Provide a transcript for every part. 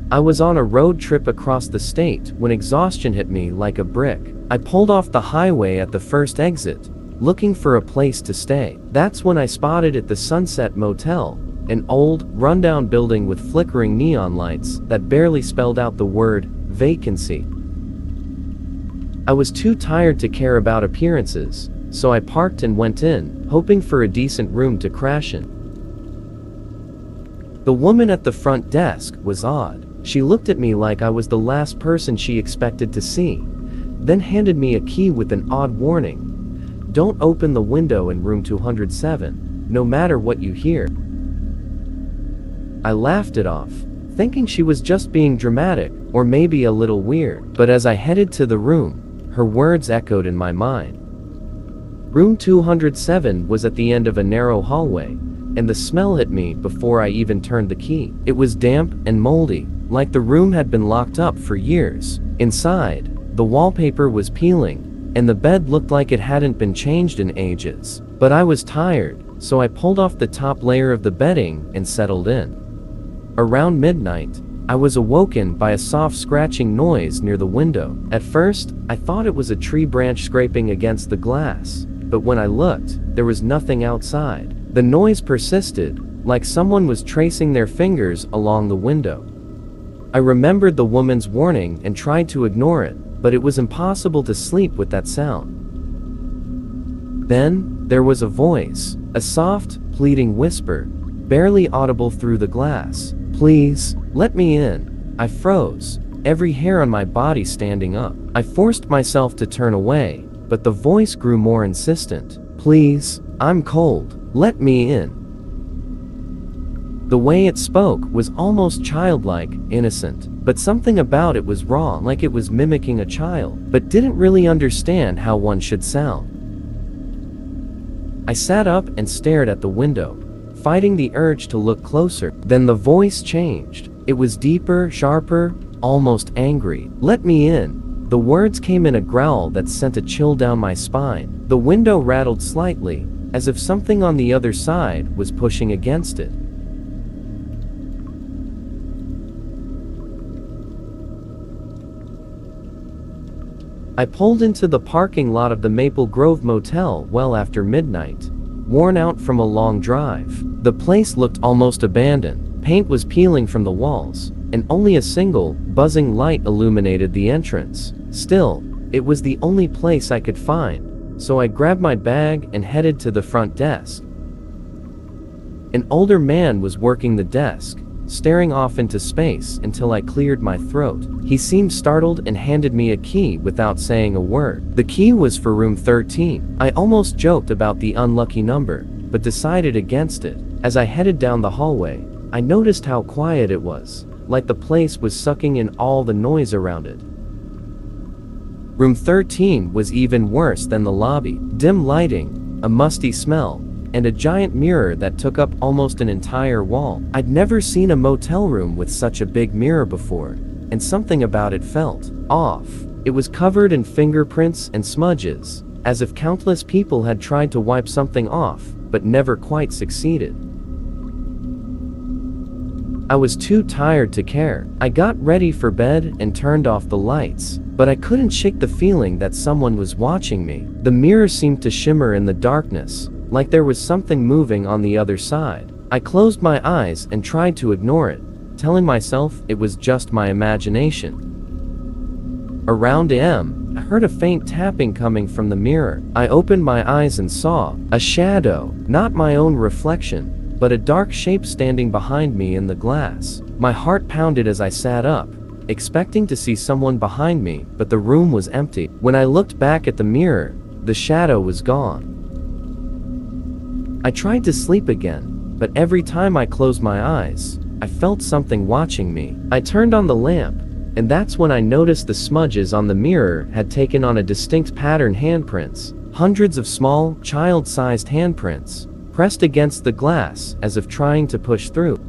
I was on a road trip across the state when exhaustion hit me like a brick. I pulled off the highway at the first exit, looking for a place to stay. That's when I spotted at the Sunset Motel, an old, rundown building with flickering neon lights that barely spelled out the word vacancy. I was too tired to care about appearances, so I parked and went in, hoping for a decent room to crash in. The woman at the front desk was odd. She looked at me like I was the last person she expected to see, then handed me a key with an odd warning. Don't open the window in room 207, no matter what you hear. I laughed it off, thinking she was just being dramatic or maybe a little weird, but as I headed to the room, her words echoed in my mind. Room 207 was at the end of a narrow hallway, and the smell hit me before I even turned the key. It was damp and moldy, like the room had been locked up for years. Inside, the wallpaper was peeling, and the bed looked like it hadn't been changed in ages. But I was tired, so I pulled off the top layer of the bedding and settled in. Around midnight, I was awoken by a soft scratching noise near the window. At first, I thought it was a tree branch scraping against the glass, but when I looked, there was nothing outside. The noise persisted, like someone was tracing their fingers along the window. I remembered the woman's warning and tried to ignore it, but it was impossible to sleep with that sound. Then, there was a voice, a soft, pleading whisper, barely audible through the glass. "Please, let me in." I froze, every hair on my body standing up. I forced myself to turn away, but the voice grew more insistent. "Please, I'm cold. Let me in." The way it spoke was almost childlike, innocent, but something about it was wrong, like it was mimicking a child, but didn't really understand how one should sound. I sat up and stared at the window, fighting the urge to look closer. Then the voice changed. It was deeper, sharper, almost angry. "Let me in." The words came in a growl that sent a chill down my spine. The window rattled slightly, as if something on the other side was pushing against it. I pulled into the parking lot of the Maple Grove Motel well after midnight, worn out from a long drive. The place looked almost abandoned. Paint was peeling from the walls, and only a single, buzzing light illuminated the entrance. Still, it was the only place I could find, so I grabbed my bag and headed to the front desk. An older man was working the desk, staring off into space until I cleared my throat. He seemed startled and handed me a key without saying a word. The key was for room 13. I almost joked about the unlucky number, but decided against it. As I headed down the hallway, I noticed how quiet it was, like the place was sucking in all the noise around it. Room 13 was even worse than the lobby. Dim lighting, a musty smell, and a giant mirror that took up almost an entire wall. I'd never seen a motel room with such a big mirror before, and something about it felt off. It was covered in fingerprints and smudges, as if countless people had tried to wipe something off, but never quite succeeded. I was too tired to care. I got ready for bed and turned off the lights, but I couldn't shake the feeling that someone was watching me. The mirror seemed to shimmer in the darkness, like there was something moving on the other side. I closed my eyes and tried to ignore it, telling myself it was just my imagination. Around AM, I heard a faint tapping coming from the mirror. I opened my eyes and saw a shadow, not my own reflection, but a dark shape standing behind me in the glass. My heart pounded as I sat up, expecting to see someone behind me, but the room was empty. When I looked back at the mirror, the shadow was gone. I tried to sleep again, but every time I closed my eyes, I felt something watching me. I turned on the lamp, and that's when I noticed the smudges on the mirror had taken on a distinct pattern: handprints. Hundreds of small, child-sized handprints, pressed against the glass as if trying to push through.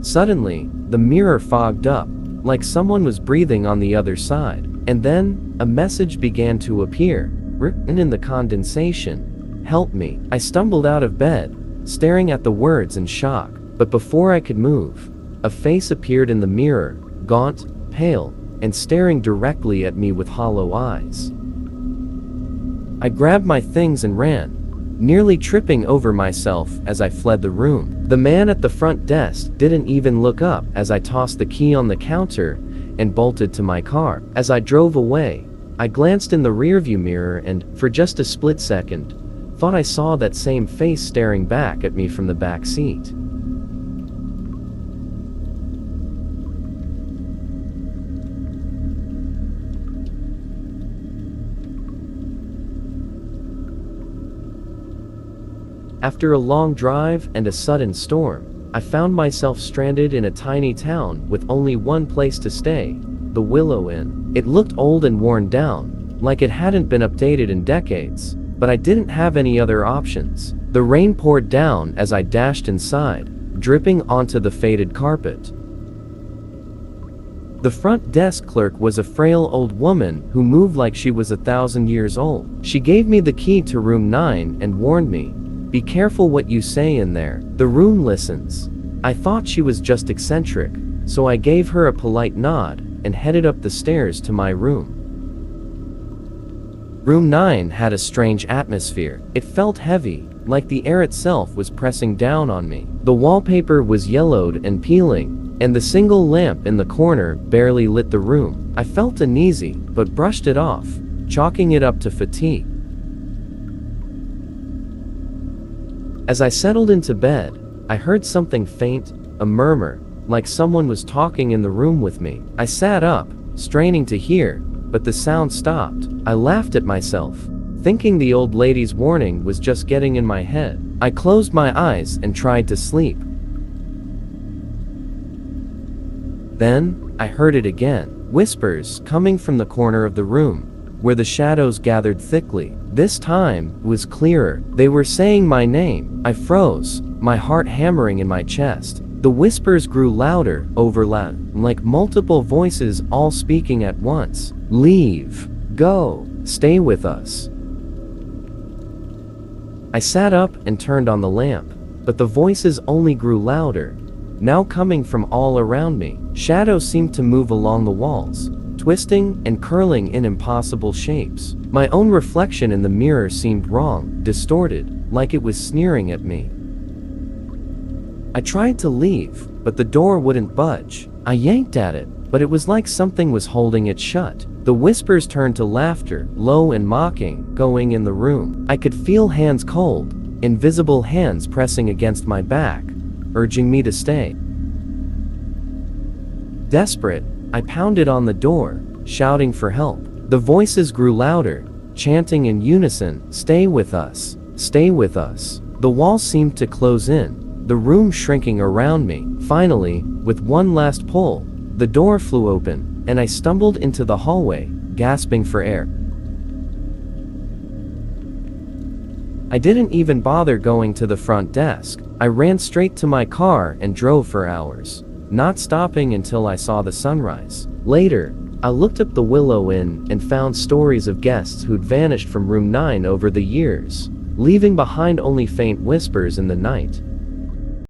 Suddenly, the mirror fogged up, like someone was breathing on the other side. And then, a message began to appear, written in the condensation. "Help me." I stumbled out of bed, staring at the words in shock. But before I could move, a face appeared in the mirror, gaunt, pale, and staring directly at me with hollow eyes. I grabbed my things and ran, nearly tripping over myself as I fled the room. The man at the front desk didn't even look up as I tossed the key on the counter and bolted to my car. As I drove away, I glanced in the rearview mirror and, for just a split second, thought I saw that same face staring back at me from the back seat. After a long drive and a sudden storm, I found myself stranded in a tiny town with only one place to stay, the Willow Inn. It looked old and worn down, like it hadn't been updated in decades, but I didn't have any other options. The rain poured down as I dashed inside, dripping onto the faded carpet. The front desk clerk was a frail old woman who moved like she was 1,000 years old. She gave me the key to room 9 and warned me, "Be careful what you say in there. The room listens." I thought she was just eccentric, so I gave her a polite nod and headed up the stairs to my room. Room 9 had a strange atmosphere. It felt heavy, like the air itself was pressing down on me. The wallpaper was yellowed and peeling, and the single lamp in the corner barely lit the room. I felt uneasy, but brushed it off, chalking it up to fatigue. As I settled into bed, I heard something faint, a murmur, like someone was talking in the room with me. I sat up, straining to hear, but the sound stopped. I laughed at myself, thinking the old lady's warning was just getting in my head. I closed my eyes and tried to sleep. Then, I heard it again, whispers coming from the corner of the room, where the shadows gathered thickly. This time was clearer. They were saying my name. I froze, my heart hammering in my chest. The whispers grew louder, overloud, like multiple voices all speaking at once. "Leave. Go. Stay with us." I sat up and turned on the lamp, but the voices only grew louder, now coming from all around me. Shadows seemed to move along the walls, twisting and curling in impossible shapes. My own reflection in the mirror seemed wrong, distorted, like it was sneering at me. I tried to leave, but the door wouldn't budge. I yanked at it, but it was like something was holding it shut. The whispers turned to laughter, low and mocking, going in the room. I could feel hands cold, invisible hands pressing against my back, urging me to stay. Desperate, I pounded on the door, shouting for help. The voices grew louder, chanting in unison, "Stay with us. Stay with us." The walls seemed to close in, the room shrinking around me. Finally, with one last pull, the door flew open, and I stumbled into the hallway, gasping for air. I didn't even bother going to the front desk. I ran straight to my car and drove for hours, not stopping until I saw the sunrise. Later, I looked up the Willow Inn and found stories of guests who'd vanished from room 9 over the years, leaving behind only faint whispers in the night.